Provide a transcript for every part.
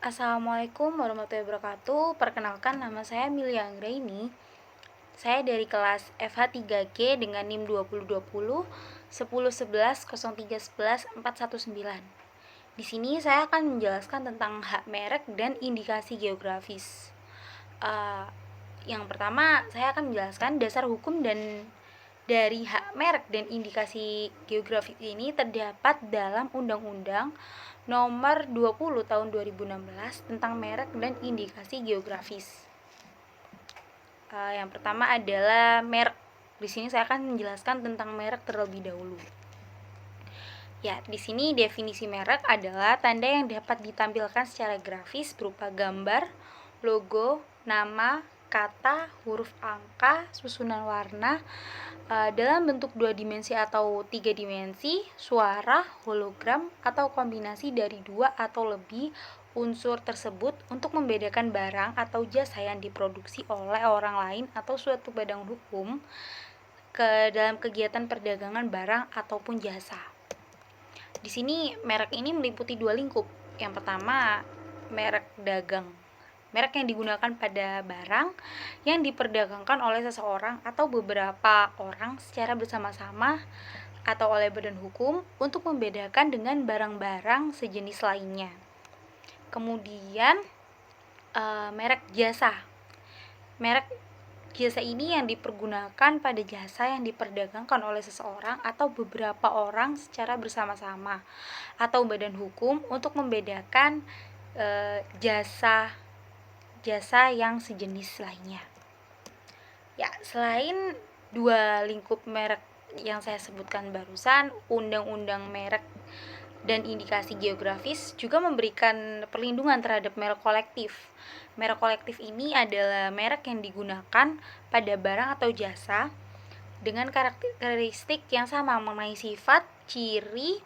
Assalamualaikum warahmatullahi wabarakatuh. Perkenalkan, nama saya Milia Anggraini. Saya dari kelas FH3G dengan NIM 2020 1011 03 11 419. Di sini saya akan menjelaskan tentang hak merek dan indikasi geografis. Yang pertama, saya akan menjelaskan dasar hukum dan dari hak merek dan indikasi geografis ini terdapat dalam Undang-Undang Nomor 20 Tahun 2016 tentang merek dan indikasi geografis. Yang pertama adalah merek. Di sini saya akan menjelaskan tentang merek terlebih dahulu. Ya, di sini definisi merek adalah tanda yang dapat ditampilkan secara grafis berupa gambar, logo, nama, kata, huruf angka, susunan warna, dalam bentuk 2 dimensi atau 3 dimensi, suara, hologram, atau kombinasi dari 2 atau lebih unsur tersebut untuk membedakan barang atau jasa yang diproduksi oleh orang lain atau suatu badan hukum ke dalam kegiatan perdagangan barang ataupun jasa. Di sini merek ini meliputi 2 lingkup. Yang pertama, merek dagang. Merek yang digunakan pada barang yang diperdagangkan oleh seseorang atau beberapa orang secara bersama-sama atau oleh badan hukum untuk membedakan dengan barang-barang sejenis lainnya. Kemudian merek jasa. Merek jasa ini yang dipergunakan pada jasa yang diperdagangkan oleh seseorang atau beberapa orang secara bersama-sama atau badan hukum untuk membedakan jasa yang sejenis lainnya. Ya, selain 2 lingkup merek yang saya sebutkan barusan, Undang-Undang Merek dan Indikasi Geografis juga memberikan perlindungan terhadap merek kolektif. Merek kolektif ini adalah merek yang digunakan pada barang atau jasa dengan karakteristik yang sama mengenai sifat, ciri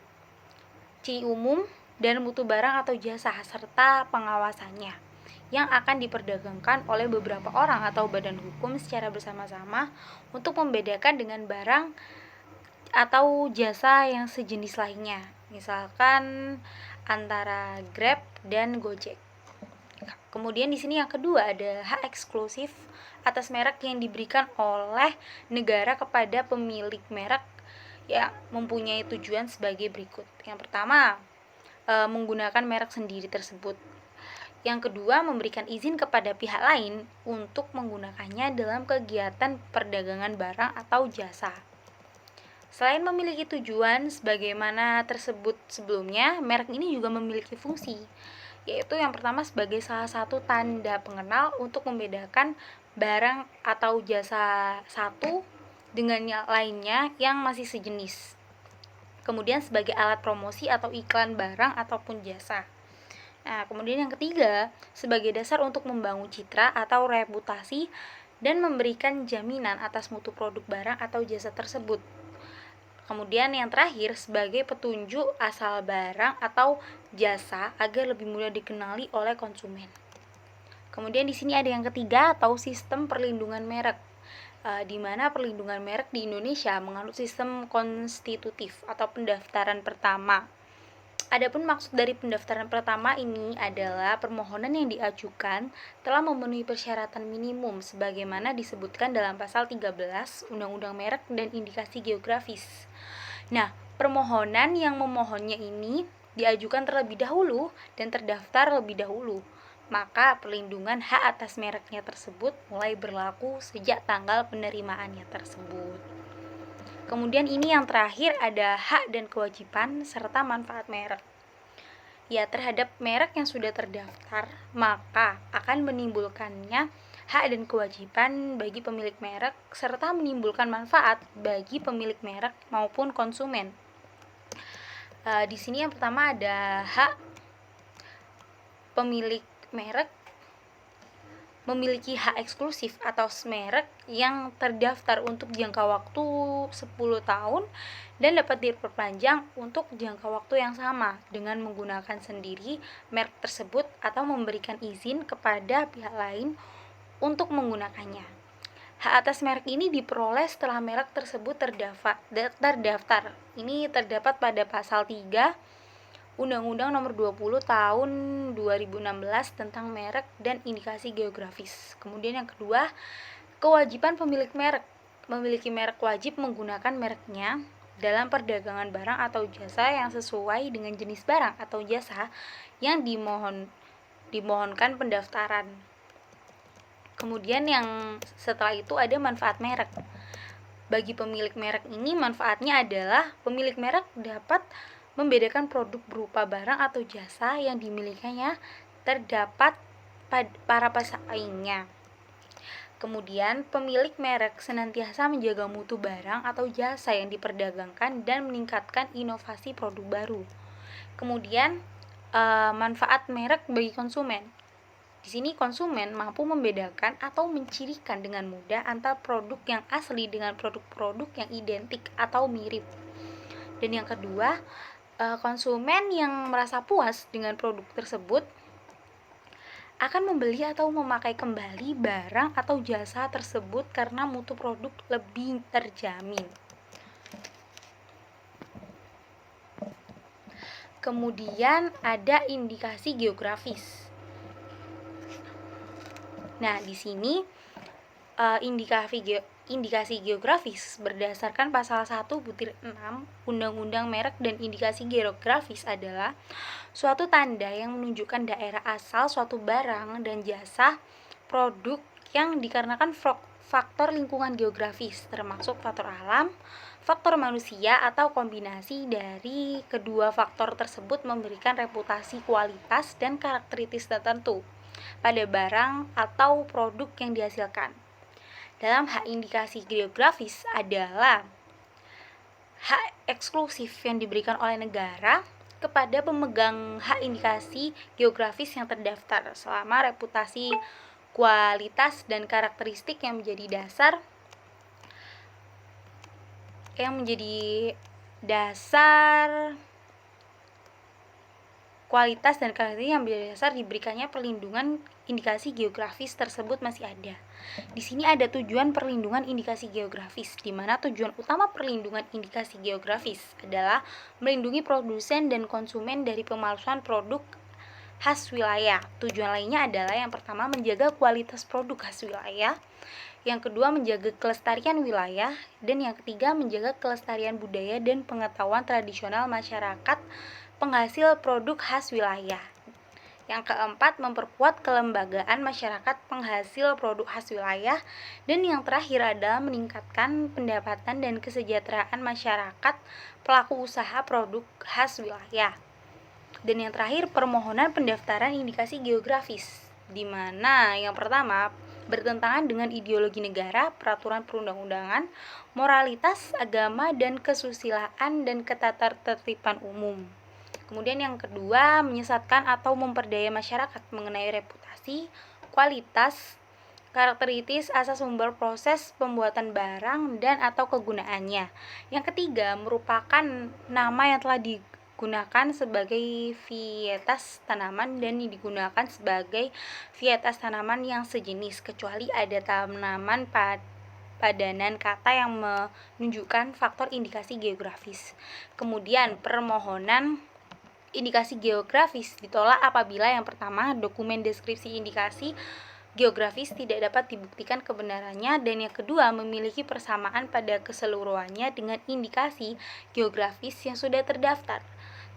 umum, dan mutu barang atau jasa serta pengawasannya yang akan diperdagangkan oleh beberapa orang atau badan hukum secara bersama-sama untuk membedakan dengan barang atau jasa yang sejenis lainnya, misalkan antara Grab dan Gojek. Kemudian di sini yang kedua ada hak eksklusif atas merek yang diberikan oleh negara kepada pemilik merek yang mempunyai tujuan sebagai berikut. Yang pertama, menggunakan merek sendiri tersebut. Yang kedua, memberikan izin kepada pihak lain untuk menggunakannya dalam kegiatan perdagangan barang atau jasa. Selain memiliki tujuan sebagaimana tersebut sebelumnya, merek ini juga memiliki fungsi, yaitu yang pertama sebagai salah satu tanda pengenal untuk membedakan barang atau jasa satu dengan yang lainnya yang masih sejenis. Kemudian sebagai alat promosi atau iklan barang ataupun jasa. Nah, kemudian yang ketiga, sebagai dasar untuk membangun citra atau reputasi dan memberikan jaminan atas mutu produk barang atau jasa tersebut. Kemudian yang terakhir, sebagai petunjuk asal barang atau jasa agar lebih mudah dikenali oleh konsumen. Kemudian di sini ada yang ketiga atau sistem perlindungan merek, di mana perlindungan merek di Indonesia menganut sistem konstitutif atau pendaftaran pertama. Adapun maksud dari pendaftaran pertama ini adalah permohonan yang diajukan telah memenuhi persyaratan minimum sebagaimana disebutkan dalam pasal 13 Undang-Undang Merek dan Indikasi Geografis. Nah, permohonan yang memohonnya ini diajukan terlebih dahulu dan terdaftar lebih dahulu. Maka perlindungan hak atas mereknya tersebut mulai berlaku sejak tanggal penerimaannya tersebut. Kemudian ini yang terakhir ada hak dan kewajiban serta manfaat merek. Ya, terhadap merek yang sudah terdaftar, maka akan menimbulkannya hak dan kewajiban bagi pemilik merek serta menimbulkan manfaat bagi pemilik merek maupun konsumen. Di sini yang pertama ada hak pemilik merek memiliki hak eksklusif atas merek yang terdaftar untuk jangka waktu 10 tahun dan dapat diperpanjang untuk jangka waktu yang sama dengan menggunakan sendiri merek tersebut atau memberikan izin kepada pihak lain untuk menggunakannya. Hak atas merek ini diperoleh setelah merek tersebut terdaftar. Ini terdapat pada pasal 3 Undang-Undang Nomor 20 Tahun 2016 tentang merek dan indikasi geografis. Kemudian yang kedua, kewajiban pemilik merek. Memiliki merek wajib menggunakan mereknya dalam perdagangan barang atau jasa yang sesuai dengan jenis barang atau jasa yang dimohonkan pendaftaran. Kemudian yang setelah itu ada manfaat merek. Bagi pemilik merek ini manfaatnya adalah pemilik merek dapat membedakan produk berupa barang atau jasa yang dimilikinya terdapat para pesaingnya. Kemudian, pemilik merek senantiasa menjaga mutu barang atau jasa yang diperdagangkan dan meningkatkan inovasi produk baru. Kemudian, manfaat merek bagi konsumen. Di sini konsumen mampu membedakan atau mencirikan dengan mudah antara produk yang asli dengan produk-produk yang identik atau mirip. Dan yang kedua, konsumen yang merasa puas dengan produk tersebut akan membeli atau memakai kembali barang atau jasa tersebut karena mutu produk lebih terjamin. Kemudian ada indikasi geografis. Nah, di sini indikasi geografis berdasarkan pasal 1/6 Undang-Undang Merek dan Indikasi Geografis adalah suatu tanda yang menunjukkan daerah asal suatu barang dan jasa produk yang dikarenakan faktor lingkungan geografis, termasuk faktor alam, faktor manusia, atau kombinasi dari kedua faktor tersebut memberikan reputasi, kualitas, dan karakteristik tertentu pada barang atau produk yang dihasilkan. Dalam hak indikasi geografis adalah hak eksklusif yang diberikan oleh negara kepada pemegang hak indikasi geografis yang terdaftar selama reputasi, kualitas, dan karakteristik yang menjadi dasar kualitas dan karakteristik yang menjadi dasar diberikannya perlindungan indikasi geografis tersebut masih ada. Di sini ada tujuan perlindungan indikasi geografis, di mana tujuan utama perlindungan indikasi geografis adalah melindungi produsen dan konsumen dari pemalsuan produk khas wilayah. Tujuan lainnya adalah yang pertama menjaga kualitas produk khas wilayah, yang kedua menjaga kelestarian wilayah, dan yang ketiga menjaga kelestarian budaya dan pengetahuan tradisional masyarakat penghasil produk khas wilayah. Yang keempat, memperkuat kelembagaan masyarakat penghasil produk khas wilayah. Dan yang terakhir adalah meningkatkan pendapatan dan kesejahteraan masyarakat pelaku usaha produk khas wilayah. Dan yang terakhir, permohonan pendaftaran indikasi geografis, di mana yang pertama bertentangan dengan ideologi negara, peraturan perundang-undangan, moralitas, agama, dan kesusilaan dan ketatatertiban umum. Kemudian yang kedua, menyesatkan atau memperdaya masyarakat mengenai reputasi, kualitas, karakteristik, asal sumber proses pembuatan barang dan atau kegunaannya. Yang ketiga, merupakan nama yang telah digunakan sebagai varietas tanaman dan digunakan sebagai varietas tanaman yang sejenis, kecuali ada tanaman padanan kata yang menunjukkan faktor indikasi geografis. Kemudian permohonan indikasi geografis ditolak apabila yang pertama, dokumen deskripsi indikasi geografis tidak dapat dibuktikan kebenarannya, dan yang kedua, memiliki persamaan pada keseluruhannya dengan indikasi geografis yang sudah terdaftar.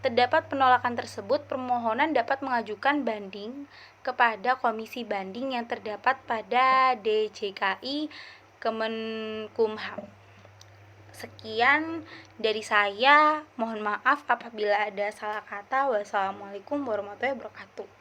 Terdapat penolakan tersebut, permohonan dapat mengajukan banding kepada komisi banding yang terdapat pada DJKI Kemenkumham. Sekian dari saya, mohon maaf apabila ada salah kata. Wassalamualaikum warahmatullahi wabarakatuh.